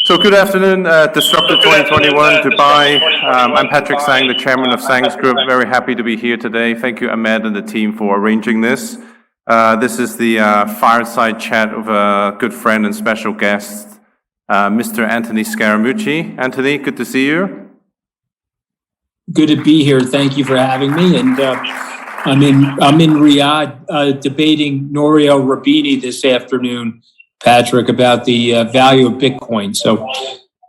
So good afternoon, Disruptor 2021 Dubai. I'm Patrick Tsang, the chairman of Tsangs Group. Very happy to be here today. Thank you, Ahmed and the team, for arranging this. This is the fireside chat of a good friend and special guest, Mr. Anthony Scaramucci. Anthony, good to see you. Good to be here. Thank you for having me. And I'm in Riyadh debating Nouriel Roubini this afternoon, Patrick, about the value of Bitcoin. So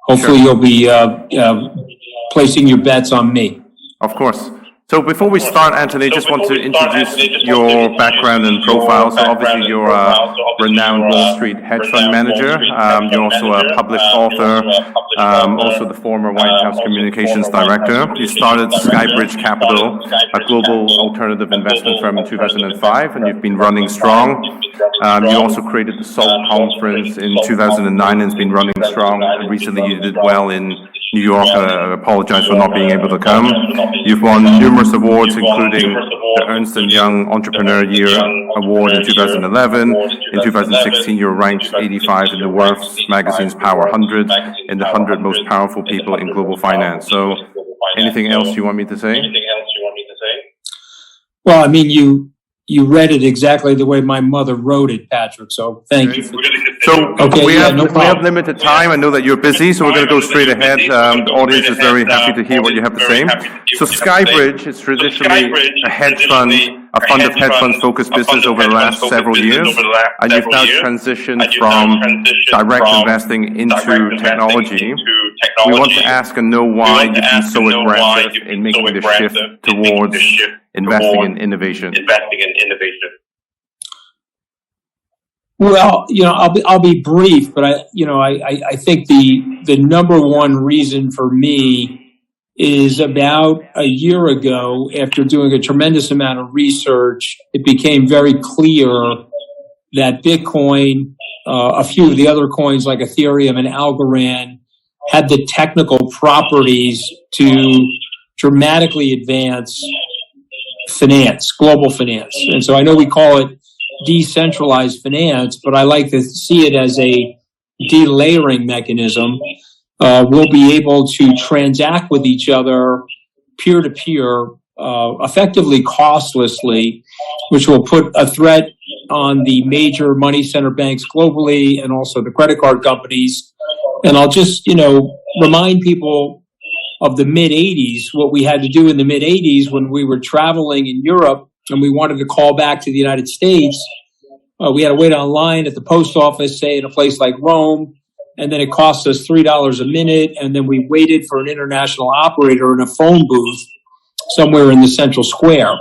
hopefully you'll be placing your bets on me. Of course. So before we start, Anthony, just want to introduce your background and profile. So obviously you're a renowned Wall Street hedge fund manager. You're also a published author, also the former White House communications director. You started Skybridge Capital, a global alternative investment firm in 2005, and you've been running strong. You also created the Sol conference in 2009 and it's been running strong. And recently you did well in New York. I apologize for not being able to come. You've won numerous awards, including the Ernst & Young Entrepreneur Year Award in 2011. In 2016, you were ranked 85 in the Worth magazine's Power 100 in the 100 most powerful people in global finance. So anything else you want me to say? Well, I mean, you read it exactly the way my mother wrote it, Patrick. So thank you. We have limited time. I know that you're busy, so we're going to go straight ahead. The audience is very happy to hear what you have to say. So Skybridge is traditionally a fund of hedge funds focused business over the last several years, and you've now transitioned from direct investing into technology. We want to ask and know why you've been so aggressive in making the shift towards investing in innovation. Well, I'll be brief, but I think the number one reason for me is about a year ago, after doing a tremendous amount of research, it became very clear that Bitcoin, a few of the other coins like Ethereum and Algorand, had the technical properties to dramatically advance finance, global finance. And so I know we call it decentralized finance, but I like to see it as a delayering mechanism. We'll be able to transact with each other peer-to-peer, effectively costlessly, which will put a threat on the major money center banks globally and also the credit card companies. And I'll just, remind people of the mid-'80s, what we had to do in the mid-'80s when we were traveling in Europe and we wanted to call back to the United States. We had to wait online at the post office, say in a place like Rome, and then it cost us $3 a minute, and then we waited for an international operator in a phone booth somewhere in the central square.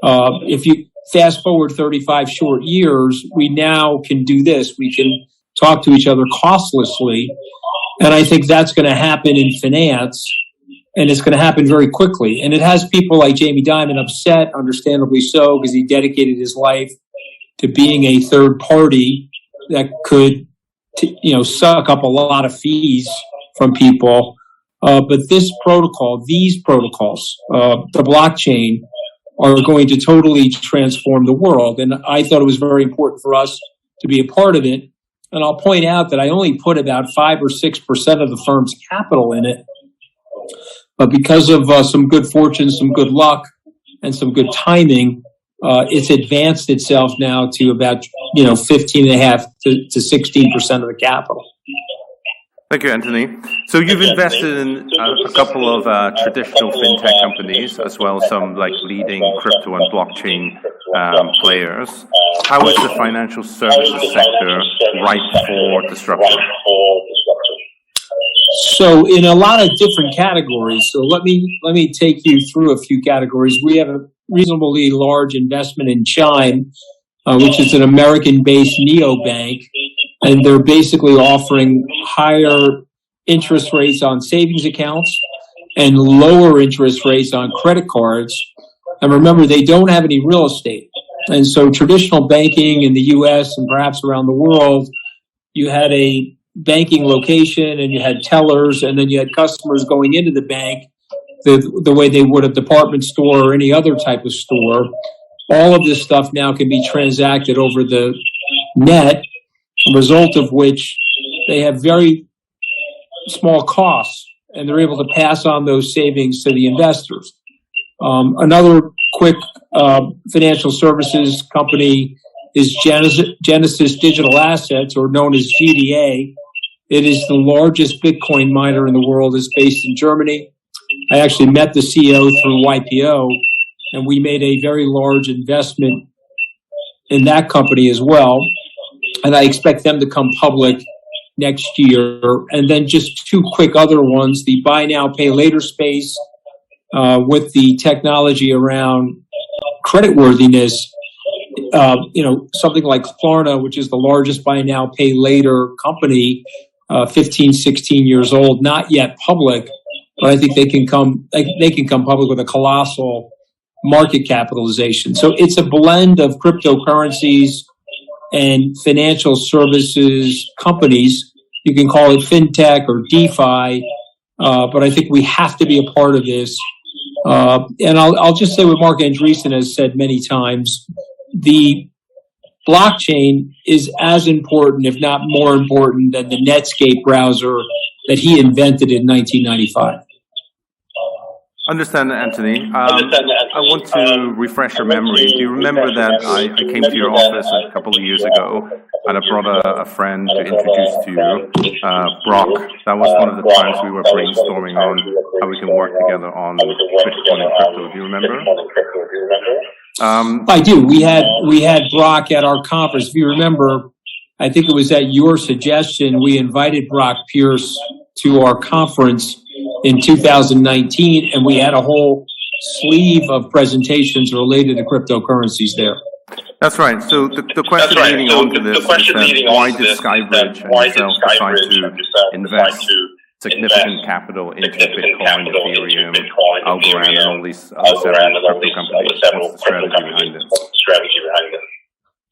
If you fast forward 35 short years, we now can do this. We can talk to each other costlessly, and I think that's going to happen in finance, and it's going to happen very quickly. And it has people like Jamie Dimon upset, understandably so, because he dedicated his life to being a third party that could, suck up a lot of fees from people. But these protocols, the blockchain, are going to totally transform the world. And I thought it was very important for us to be a part of it. And I'll point out that I only put about 5 or 6% of the firm's capital in it. But because of some good fortune, some good luck, and some good timing, it's advanced itself now to about 15.5 to 16% of the capital. Thank you, Anthony. So you've invested in a couple of traditional fintech companies, as well as some leading crypto and blockchain players. How is the financial services sector ripe for disruption? So in a lot of different categories. So let me take you through a few categories. We have a reasonably large investment in Chime, which is an American-based neobank, and they're basically offering higher interest rates on savings accounts and lower interest rates on credit cards. And remember, they don't have any real estate. And so traditional banking in the U.S. and perhaps around the world, you had a banking location and you had tellers, and then you had customers going into the bank the way they would a department store or any other type of store. All of this stuff now can be transacted over the net, a result of which they have very small costs, and they're able to pass on those savings to the investors. Another quick financial services company is Genesis Digital Assets, or known as GDA. It is the largest Bitcoin miner in the world. It's based in Germany. I actually met the CEO through YPO, and we made a very large investment in that company as well. And I expect them to come public next year. And then just two quick other ones, the buy now, pay later space with the technology around creditworthiness. Something like Klarna, which is the largest buy now, pay later company, 15, 16 years old, not yet public, but I think they can come public with a colossal market capitalization. So it's a blend of cryptocurrencies and financial services companies. You can call it fintech or DeFi, but I think we have to be a part of this. And I'll just say what Mark Andreessen has said many times. The blockchain is as important, if not more important, than the Netscape browser that he invented in 1995. Understand, Anthony. I want to refresh your memory. Do you remember that I came to your office a couple of years ago and I brought a friend to introduce to you, Brock? That was one of the times we were brainstorming on how we can work together on Bitcoin and crypto. Do you remember? I do. We had Brock at our conference. If you remember, I think it was at your suggestion, we invited Brock Pierce to our conference in 2019, and we had a whole sleeve of presentations related to cryptocurrencies there. That's right. So the question leading on to this is that why did Skybridge and yourself decide to invest significant capital into Bitcoin, Ethereum, Algorand, and all these other several crypto companies? What's the strategy behind it?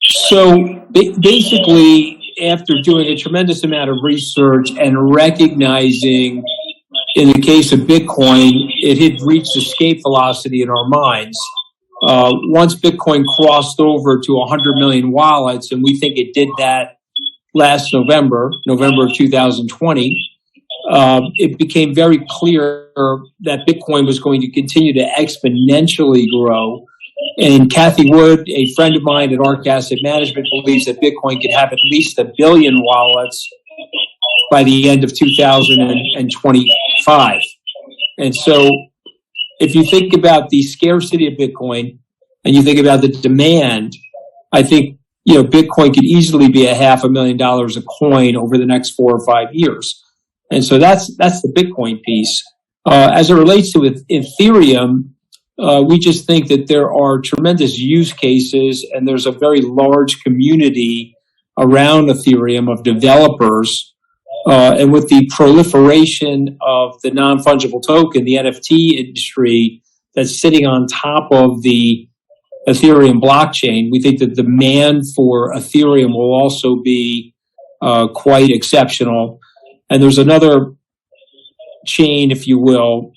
So basically, after doing a tremendous amount of research and recognizing, in the case of Bitcoin, it had reached escape velocity in our minds. Once Bitcoin crossed over to 100 million wallets, and we think it did that last November of 2020, it became very clear that Bitcoin was going to continue to exponentially grow. And Kathy Wood, a friend of mine at ARK Asset Management, believes that Bitcoin could have at least 1 billion wallets by the end of 2025. And so if you think about the scarcity of Bitcoin and you think about the demand, I think, Bitcoin could easily be $500,000 a coin over the next 4 or 5 years. And so that's the Bitcoin piece. As it relates to Ethereum, we just think that there are tremendous use cases and there's a very large community around Ethereum of developers. And with the proliferation of the non-fungible token, the NFT industry that's sitting on top of the Ethereum blockchain, we think that the demand for Ethereum will also be quite exceptional. And there's another chain, if you will,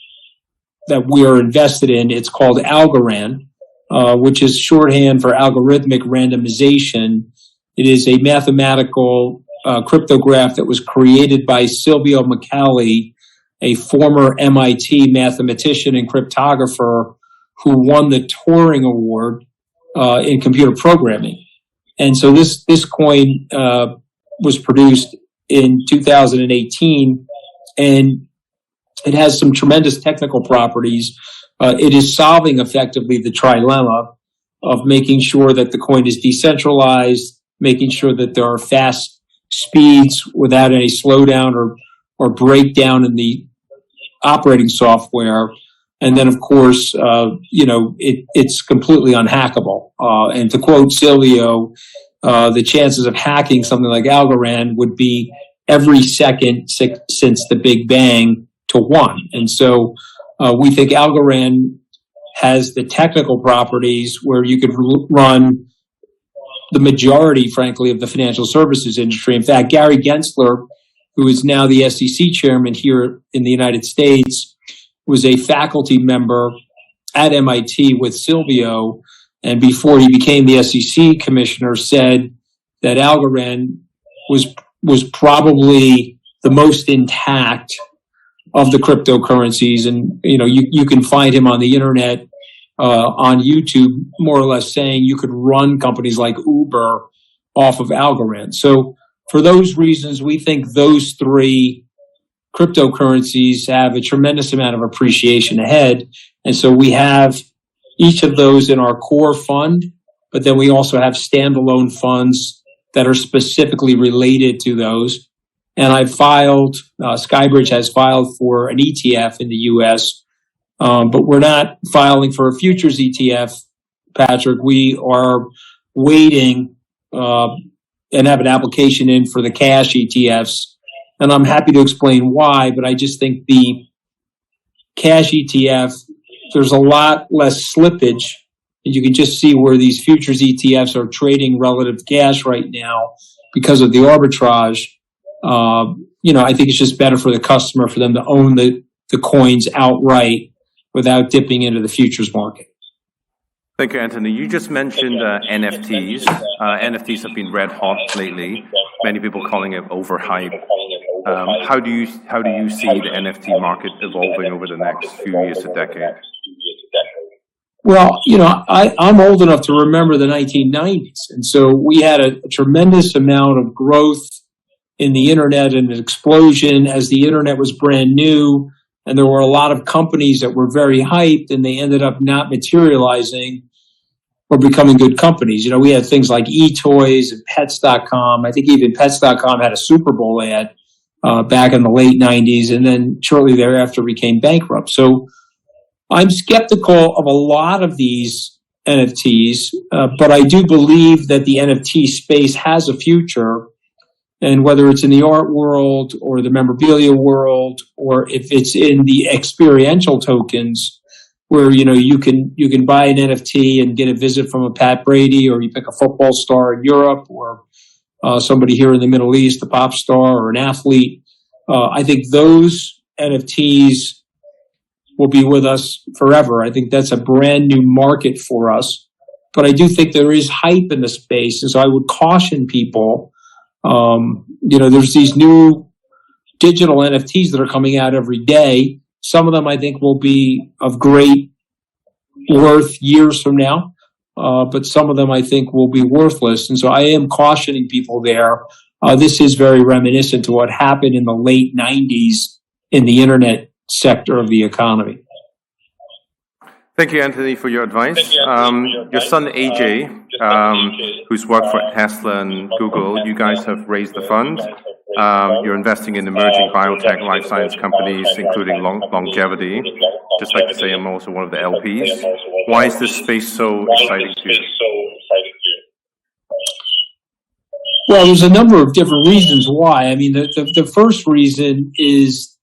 that we are invested in. It's called Algorand, which is shorthand for algorithmic randomization. It is a mathematical cryptograph that was created by Silvio Micali, a former MIT mathematician and cryptographer who won the Turing Award in computer programming. And so this coin was produced in 2018, and it has some tremendous technical properties. It is solving effectively the trilemma of making sure that the coin is decentralized, making sure that there are fast speeds without any slowdown or breakdown in the operating software. And then, of course, it's completely unhackable. And to quote Silvio, the chances of hacking something like Algorand would be every second since the Big Bang to 1. And so we think Algorand has the technical properties where you could run the majority, frankly, of the financial services industry. In fact, Gary Gensler, who is now the SEC chairman here in the United States, was a faculty member at MIT with Silvio, and before he became the SEC commissioner, said that Algorand was probably the most intact of the cryptocurrencies. And, you can find him on the internet, on YouTube, more or less saying you could run companies like Uber off of Algorand. So for those reasons, we think those three cryptocurrencies have a tremendous amount of appreciation ahead. And so we have each of those in our core fund, but then we also have standalone funds that are specifically related to those. And I filed, Skybridge has filed for an ETF in the US, but we're not filing for a futures ETF, Patrick. We are waiting and have an application in for the cash ETFs. And I'm happy to explain why, but I just think the cash ETF, there's a lot less slippage. And you can just see where these futures ETFs are trading relative to cash right now because of the arbitrage. I think it's just better for the customer for them to own the coins outright without dipping into the futures market. Thank you, Anthony. You just mentioned NFTs. NFTs have been red hot lately. Many people calling it overhyped. How do you see the NFT market evolving over the next few years to decade? Well, I'm old enough to remember the 1990s. And so we had a tremendous amount of growth in the internet and an explosion as the internet was brand new. And there were a lot of companies that were very hyped and they ended up not materializing or becoming good companies. We had things like eToys and Pets.com. I think even Pets.com had a Super Bowl ad back in the late 90s and then shortly thereafter became bankrupt. So I'm skeptical of a lot of these NFTs, but I do believe that the NFT space has a future. And whether it's in the art world or the memorabilia world, or if it's in the experiential tokens, where you can buy an NFT and get a visit from a Pat Brady, or you pick a football star in Europe, or somebody here in the Middle East, a pop star or an athlete. I think those NFTs will be with us forever. I think that's a brand new market for us. But I do think there is hype in the space, and so I would caution people. There's these new digital NFTs that are coming out every day. Some of them I think will be of great worth years from now, but some of them I think will be worthless. And so I am cautioning people there. This is very reminiscent to what happened in the late 90s in the internet sector of the economy. Thank you, Anthony, for your advice. Your son, AJ, who's worked for Tesla and Google, you guys have raised the fund. You're investing in emerging biotech, life science companies, including longevity. Just like to say, I'm also one of the LPs. Why is this space so exciting to you? Well, there's a number of different reasons why. I mean, the first reason is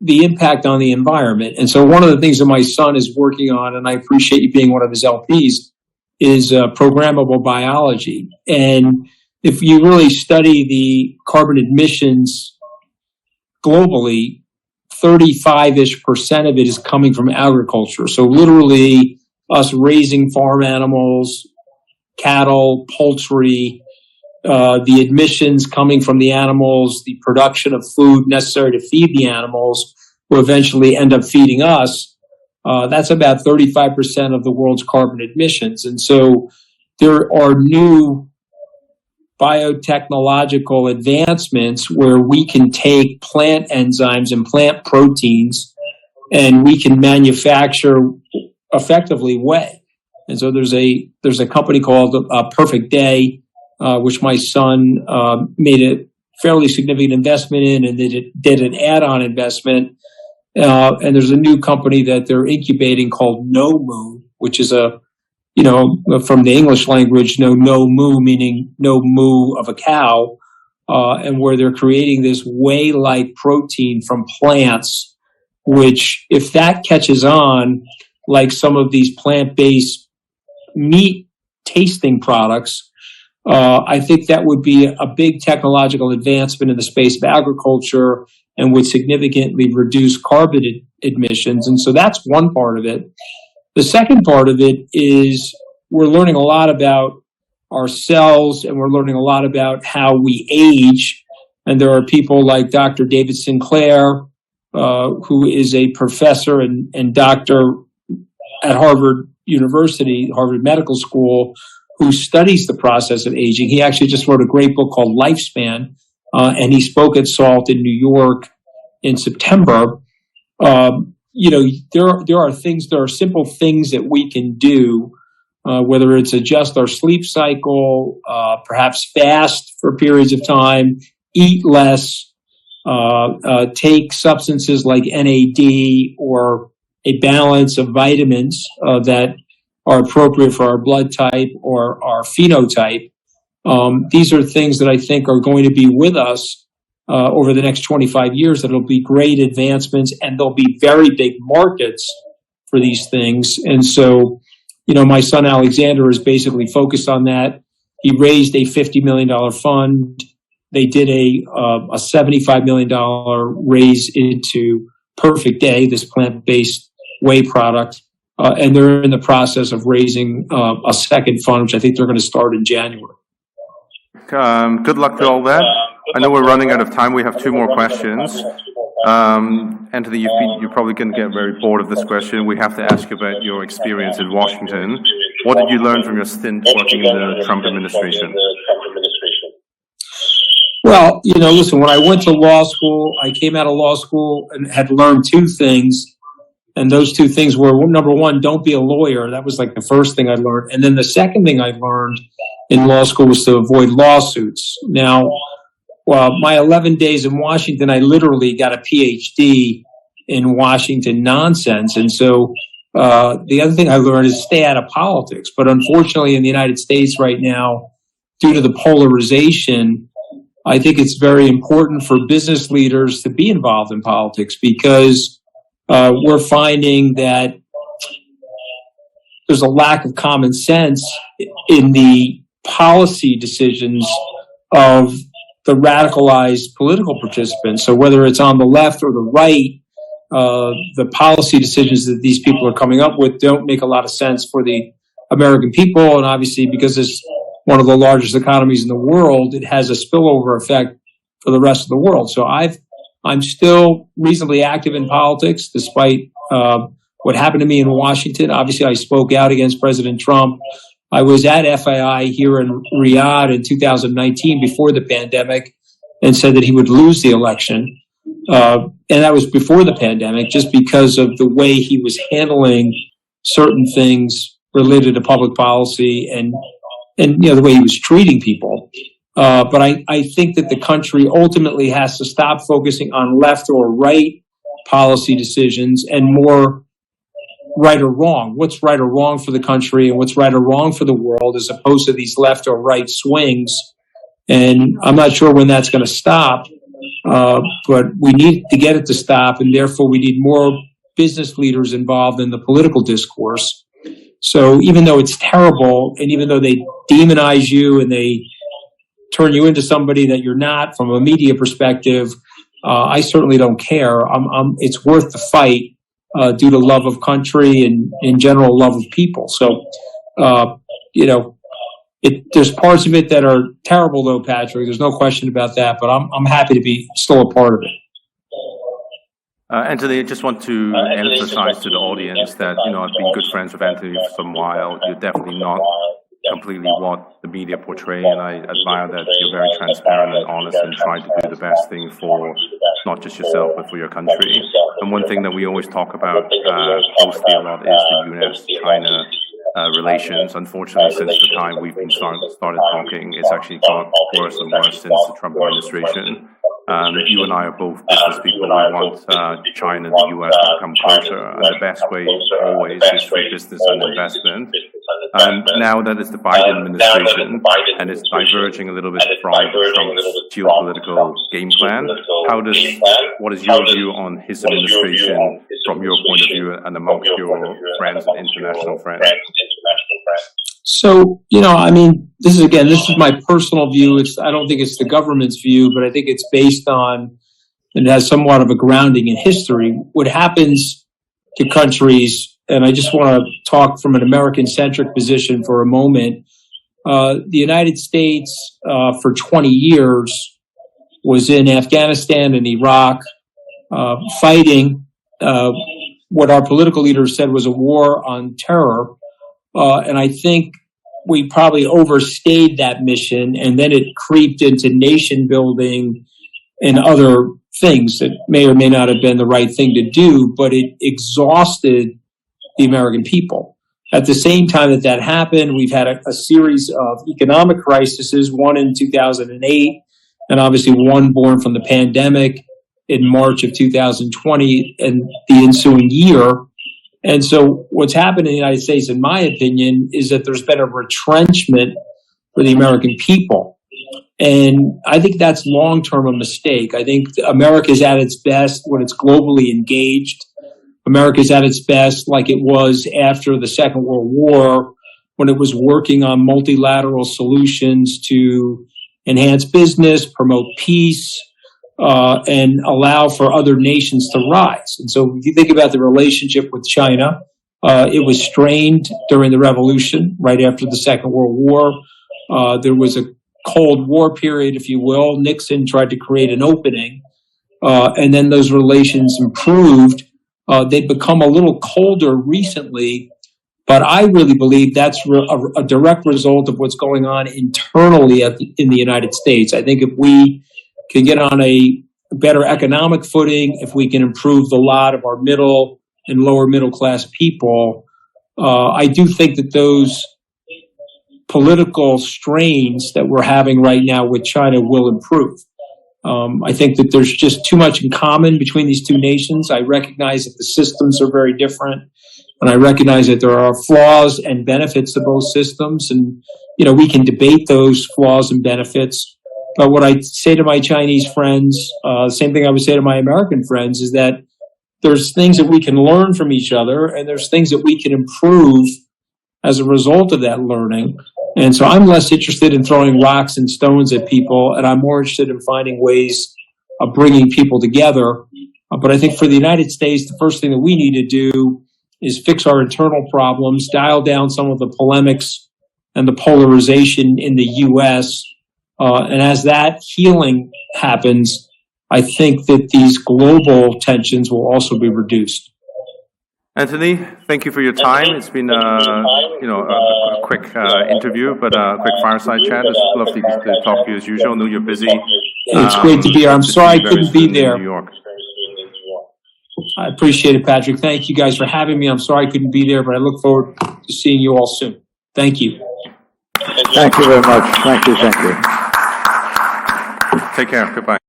the impact on the environment. And so one of the things that my son is working on, and I appreciate you being one of his LPs, is programmable biology. And if you really study the carbon emissions globally, 35-ish% of it is coming from agriculture. So literally us raising farm animals, cattle, poultry, the emissions coming from the animals, the production of food necessary to feed the animals who eventually end up feeding us, that's about 35% of the world's carbon emissions. And so there are new biotechnological advancements where we can take plant enzymes and plant proteins and we can manufacture effectively whey. And so there's a company called Perfect Day, which my son made a fairly significant investment in, and did an add-on investment. And there's a new company that they're incubating called No Moo, which is from the English language, no moo, meaning no moo of a cow, and where they're creating this whey-like protein from plants, which if that catches on, like some of these plant-based meat tasting products, I think that would be a big technological advancement in the space of agriculture and would significantly reduce carbon emissions. And so that's one part of it. The second part of it is we're learning a lot about our cells, and we're learning a lot about how we age. And there are people like Dr. David Sinclair, who is a professor and doctor at Harvard University, Harvard Medical School, who studies the process of aging. He actually just wrote a great book called Lifespan, and he spoke at SALT in New York in September. There are simple things that we can do, whether it's adjust our sleep cycle, perhaps fast for periods of time, eat less, take substances like NAD or a balance of vitamins that are appropriate for our blood type or our phenotype. These are things that I think are going to be with us over the next 25 years. That'll be great advancements, and there'll be very big markets for these things. And so, my son Alexander is basically focused on that. He raised a $50 million fund. They did a $75 million raise into Perfect Day, this plant-based whey product. And they're in the process of raising a second fund, which I think they're going to start in January. Good luck with all that. I know we're running out of time. We have two more questions. Anthony, you're probably going to get very bored of this question. We have to ask you about your experience in Washington. What did you learn from your stint working in the Trump administration? Well, listen, when I went to law school, I came out of law school and had learned two things. And those two things were, number one, don't be a lawyer. That was like the first thing I learned. And then the second thing I learned in law school was to avoid lawsuits. Now, my 11 days in Washington, I literally got a PhD in Washington nonsense. And so the other thing I learned is stay out of politics. But unfortunately, in the United States right now, due to the polarization, I think it's very important for business leaders to be involved in politics, because we're finding that there's a lack of common sense in the policy decisions of the radicalized political participants. So whether it's on the left or the right, the policy decisions that these people are coming up with don't make a lot of sense for the American people. And obviously, because it's one of the largest economies in the world, it has a spillover effect for the rest of the world. So I'm still reasonably active in politics, despite what happened to me in Washington. Obviously, I spoke out against President Trump. I was at FAI here in Riyadh in 2019 before the pandemic and said that he would lose the election. And that was before the pandemic, just because of the way he was handling certain things related to public policy and the way he was treating people. But I think that the country ultimately has to stop focusing on left or right policy decisions and more right or wrong. What's right or wrong for the country and what's right or wrong for the world, as opposed to these left or right swings. And I'm not sure when that's going to stop, but we need to get it to stop, and therefore we need more business leaders involved in the political discourse. So even though it's terrible, and even though they demonize you and they turn you into somebody that you're not from a media perspective, I certainly don't care. It's worth the fight due to love of country and in general love of people. So, there's parts of it that are terrible, though, Patrick. There's no question about that. But I'm happy to be still a part of it. Anthony, I just want to emphasize to the audience that, I've been good friends with Anthony for some while. You're definitely not completely what the media portray, and I admire that you're very transparent and honest and try to do the best thing for not just yourself, but for your country. And one thing that we always talk about closely a lot is the U.S.-China relations. Unfortunately, since the time we've been started talking, it's actually got worse and worse since the Trump administration. You and I are both business people. We want China and the U.S. to come closer, and the best way always is through business and investment. And now that it's the Biden administration and it's diverging a little bit from Trump's geopolitical game plan, what is your view on his administration from your point of view and amongst your friends and international friends? So, this is my personal view. I don't think it's the government's view, but I think it's based on, and it has somewhat of a grounding in history. What happens to countries, and I just want to talk from an American-centric position for a moment. The United States, for 20 years, was in Afghanistan and Iraq, fighting what our political leaders said was a war on terror. And I think we probably overstayed that mission, and then it creeped into nation building and other things that may or may not have been the right thing to do, but it exhausted the American people. At the same time that that happened, we've had a series of economic crises, one in 2008, and obviously one born from the pandemic in March of 2020 and the ensuing year. And so what's happened in the United States, in my opinion, is that there's been a retrenchment for the American people. And I think that's long-term a mistake. I think America is at its best when it's globally engaged. America is at its best like it was after the Second World War, when it was working on multilateral solutions to enhance business, promote peace, and allow for other nations to rise. And so if you think about the relationship with China, it was strained during the revolution, right after the Second World War. There was a Cold War period, if you will. Nixon tried to create an opening, and then those relations improved. They've become a little colder recently, but I really believe that's a direct result of what's going on internally in the United States. I think if we can get on a better economic footing, if we can improve the lot of our middle and lower middle class people, I do think that those political strains that we're having right now with China will improve. I think that there's just too much in common between these two nations. I recognize that the systems are very different, and I recognize that there are flaws and benefits to both systems, and we can debate those flaws and benefits. But what I say to my Chinese friends, same thing I would say to my American friends, is that there's things that we can learn from each other, and there's things that we can improve as a result of that learning. And so I'm less interested in throwing rocks and stones at people, and I'm more interested in finding ways of bringing people together. But I think for the United States, the first thing that we need to do is fix our internal problems, dial down some of the polemics and the polarization in the U.S., and as that healing happens, I think that these global tensions will also be reduced. Anthony, thank you for your time. It's been a quick interview, but a quick fireside chat. It's lovely to talk to you as usual. I know you're busy. It's great to be here. I'm sorry I couldn't be there. New York. I appreciate it, Patrick. Thank you guys for having me. I'm sorry I couldn't be there, but I look forward to seeing you all soon. Thank you. Thank you very much. Thank you. Take care. Goodbye.